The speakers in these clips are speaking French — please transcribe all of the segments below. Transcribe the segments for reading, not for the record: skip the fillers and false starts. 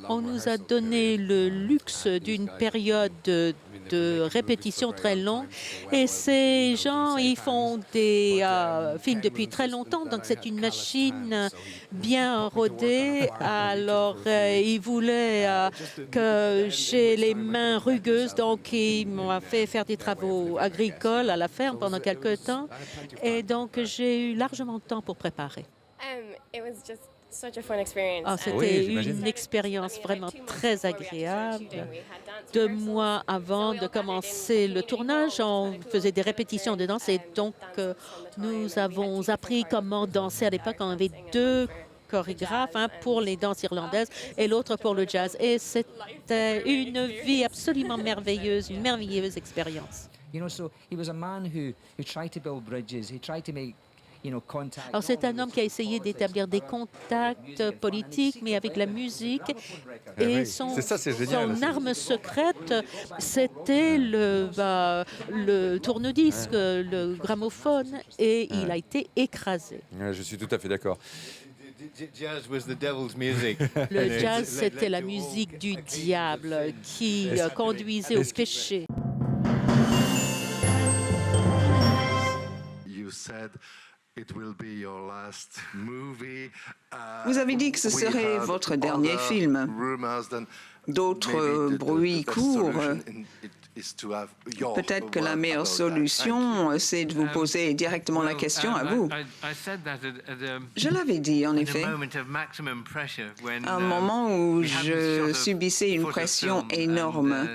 On nous a donné le luxe d'une période de répétition très longue et ces gens, ils font des films depuis très longtemps, donc c'est une machine bien rodée. Alors, ils voulaient que j'ai les mains rugueuses, donc ils m'ont fait faire des travaux agricoles à la ferme pendant quelques temps et donc j'ai eu largement de temps pour préparer. C'était une expérience vraiment très agréable. 2 mois avant de commencer le tournage, on faisait des répétitions de danse et donc nous avons appris comment danser. À l'époque, on avait 2 chorégraphes, un pour les danses irlandaises et l'autre pour le jazz. Et c'était une vie absolument merveilleuse, une merveilleuse expérience. Alors, c'est un homme qui a essayé d'établir des contacts politiques, mais avec la musique. Et son arme secrète, c'était le tourne-disque, le gramophone, et il a été écrasé. Je suis tout à fait d'accord. Le jazz, c'était la musique du diable qui conduisait au péché. Vous avez dit que ce serait votre dernier film. D'autres bruits courent. Peut-être que la meilleure solution, c'est de vous poser directement la question à vous. Je l'avais dit, en effet, à un moment où je subissais une pression énorme.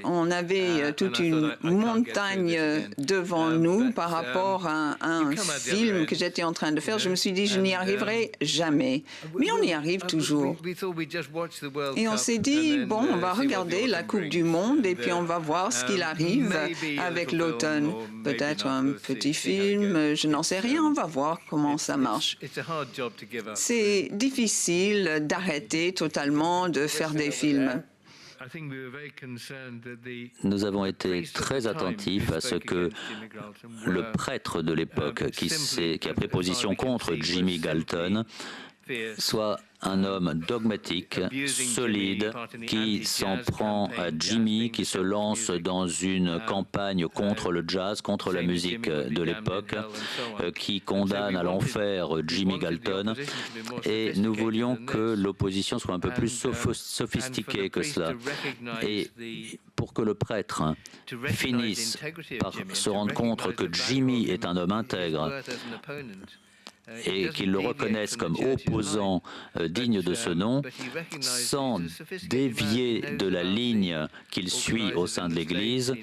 On avait toute une montagne devant nous par rapport à un film que j'étais en train de faire. Je me suis dit, je n'y arriverai jamais. Mais on y arrive toujours. Et on s'est dit, bon, on va regarder la Coupe du Monde et puis on va voir ce qu'il arrive avec l'automne. Peut-être un petit film, je n'en sais rien, on va voir comment ça marche. C'est difficile d'arrêter totalement de faire des films. Nous avons été très attentifs à ce que le prêtre de l'époque, qui a pris position contre Jimmy Galton, soit un homme dogmatique, solide, qui s'en prend à Jimmy, qui se lance dans une campagne contre le jazz, contre la musique de l'époque, qui condamne à l'enfer Jimmy Galton. Et nous voulions que l'opposition soit un peu plus sophistiquée que cela. Et pour que le prêtre finisse par se rendre compte que Jimmy est un homme intègre, et qu'ils le reconnaissent comme opposant digne de ce nom, sans dévier de la ligne qu'il suit au sein de l'Église,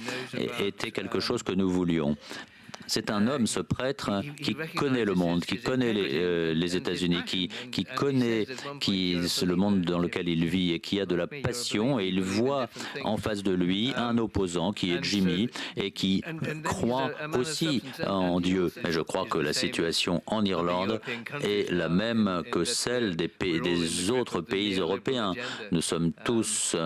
était quelque chose que nous voulions. C'est un homme, ce prêtre, qui connaît le monde, qui connaît les États-Unis, qui connaît le monde dans lequel il vit et qui a de la passion, et il voit en face de lui un opposant qui est Jimmy et qui croit aussi en Dieu. Et je crois que la situation en Irlande est la même que celle des autres pays européens. Nous sommes tous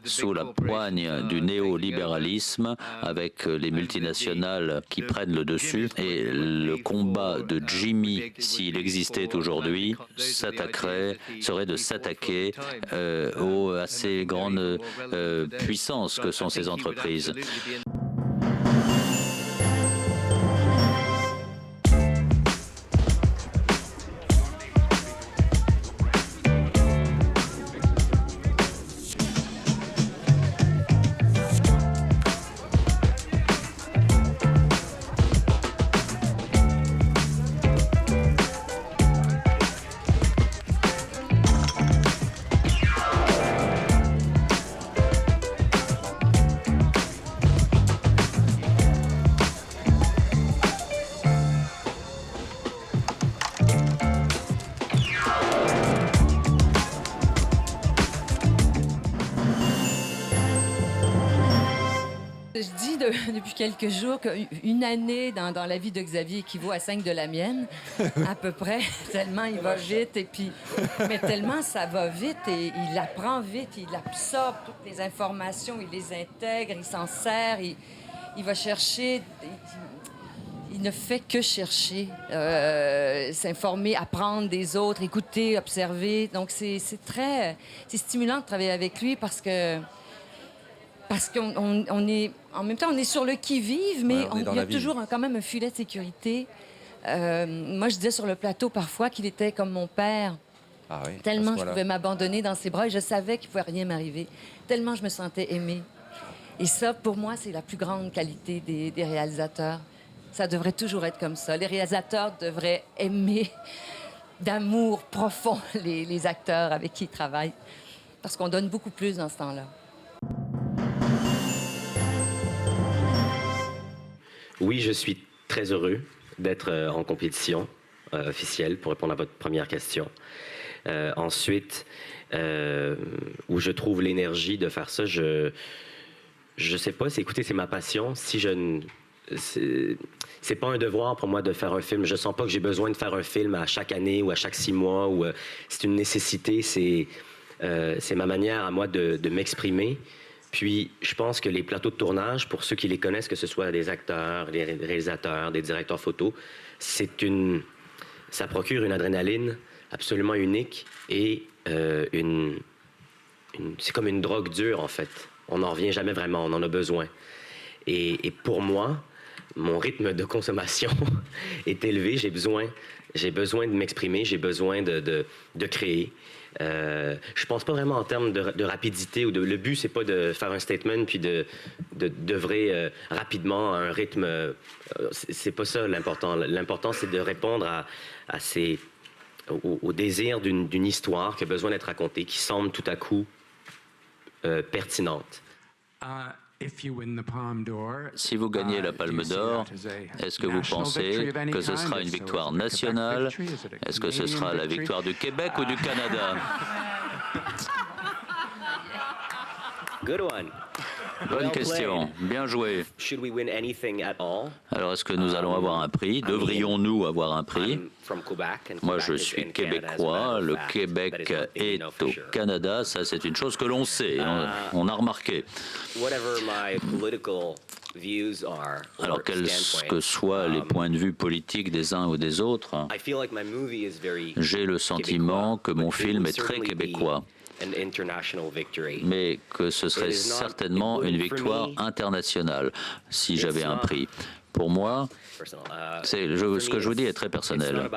sous la poigne du néolibéralisme avec les multinationales qui prennent le dessus, et le combat de Jimmy, s'il existait aujourd'hui, serait de s'attaquer à ces grandes puissances que sont ces entreprises. depuis quelques jours qu'une année dans la vie de Xavier équivaut à 5 de la mienne, à peu près, tellement il va vite. Mais tellement ça va vite et il apprend vite, il absorbe toutes les informations, il les intègre, il s'en sert, il va chercher... Il ne fait que chercher, s'informer, apprendre des autres, écouter, observer. Donc, c'est stimulant de travailler avec lui parce qu'on est... En même temps, on est sur le qui-vive, mais il y a toujours quand même un filet de sécurité. Moi, je disais sur le plateau parfois qu'il était comme mon père. Ah oui, tellement je pouvais m'abandonner dans ses bras et je savais qu'il ne pouvait rien m'arriver. Tellement je me sentais aimée. Et ça, pour moi, c'est la plus grande qualité des réalisateurs. Ça devrait toujours être comme ça. Les réalisateurs devraient aimer d'amour profond les acteurs avec qui ils travaillent, parce qu'on donne beaucoup plus dans ce temps-là. Oui, je suis très heureux d'être en compétition officielle, pour répondre à votre première question. Ensuite, où je trouve l'énergie de faire ça, je sais pas, c'est ma passion. Si je ne... C'est pas un devoir pour moi de faire un film. Je sens pas que j'ai besoin de faire un film à chaque année ou à chaque 6 mois. C'est une nécessité. C'est ma manière à moi de m'exprimer. Puis, je pense que les plateaux de tournage, pour ceux qui les connaissent, que ce soit des acteurs, des réalisateurs, des directeurs photo, ça procure une adrénaline absolument unique et c'est comme une drogue dure, en fait. On n'en revient jamais vraiment. On en a besoin. Et pour moi, mon rythme de consommation est élevé. J'ai besoin de m'exprimer, j'ai besoin de créer. Je pense pas vraiment en termes de rapidité. Le but, c'est pas de faire un statement puis d'œuvrer rapidement à un rythme. C'est pas ça l'important. L'important, c'est de répondre au désir d'une histoire qui a besoin d'être racontée, qui semble tout à coup pertinente. Si vous gagnez la Palme d'Or, est-ce que vous pensez que ce sera une victoire nationale? Est-ce que ce sera la victoire du Québec ou du Canada? Good one. Bonne question. Bien joué. Alors, est-ce que nous allons avoir un prix? Devrions-nous avoir un prix? Moi, je suis québécois. Le Québec est au Canada. Ça, c'est une chose que l'on sait. On a remarqué. Alors, quels que soient les points de vue politiques des uns ou des autres, j'ai le sentiment que mon film est très québécois, mais que ce serait certainement une victoire internationale si j'avais un prix. Pour moi, ce que je vous dis est très personnel.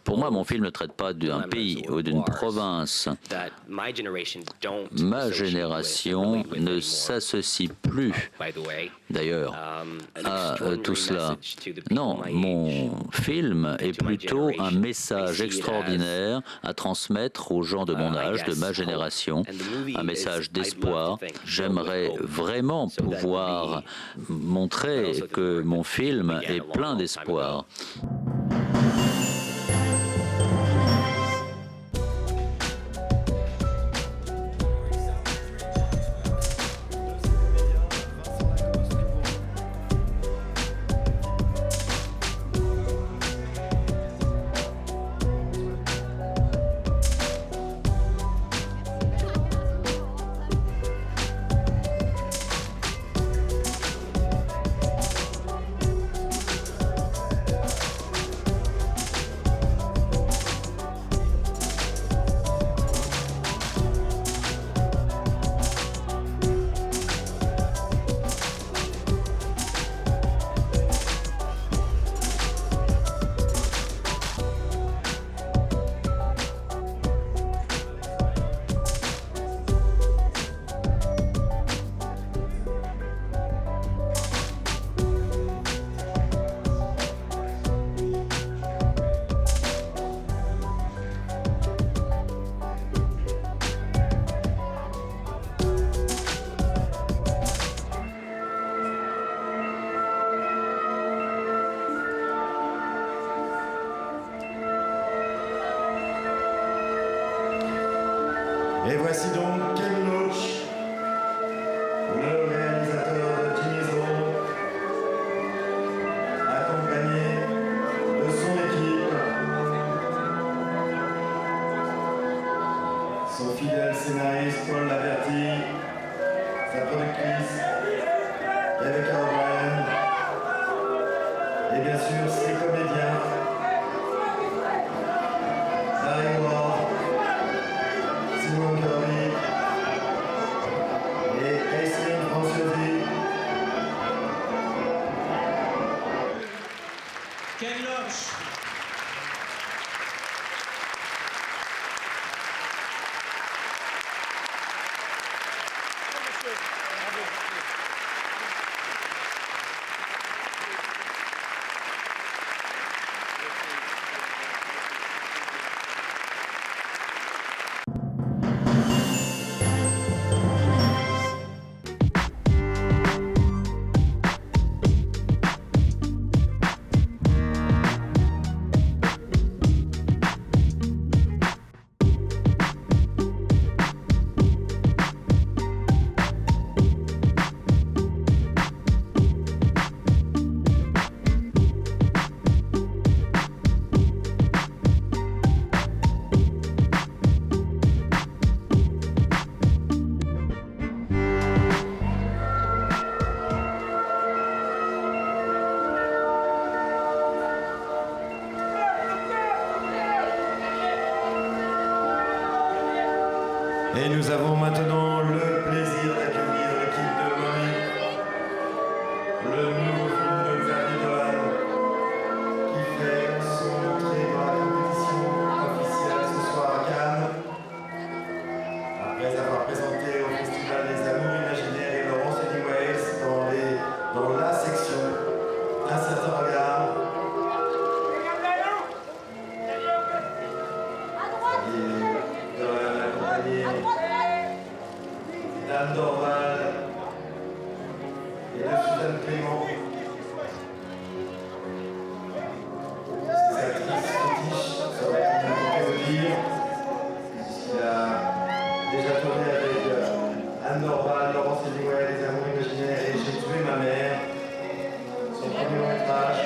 Pour moi, mon film ne traite pas d'un pays ou d'une province. Ma génération ne s'associe plus, d'ailleurs, à tout cela. Non, mon film est plutôt un message extraordinaire à transmettre aux gens de mon âge, de ma génération, un message d'espoir. J'aimerais vraiment pouvoir montrer que mon film est plein d'espoir. Et voici donc Ken Loach, le réalisateur Rebecca O'Brien, et bien sûr ses comédiens, Larry Ward, Simon Kirby et Aislinn Franciosi. Ken Loach. Et nous avons maintenant le plaisir d'accueillir l'équipe de Mommy, le nouveau film de Xavier Dolan, qui fait son entrée dans la compétition officielle ce soir à Cannes. Après avoir présenté au Festival des Amours Imaginaires et Laurence Anyways dans la section Un certain regard. Dan Dorval et de Suzanne Clément. Ces actrices fétiches seraient compliquées à dire, puisqu'il a déjà tourné avec Anne Dorval, Laurence Anyways, Les Amours Imaginaires et J'ai tué ma mère, son premier long métrage.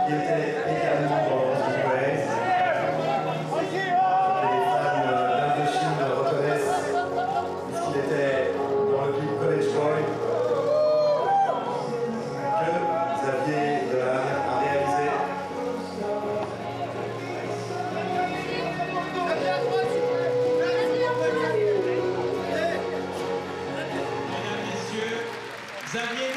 Qui était également dans Laurence Anyways, que les fans d'Indochine le reconnaissent, puisqu'il était dans le clip College Boy, que Xavier Dolan a réalisé. Mesdames, Messieurs, Xavier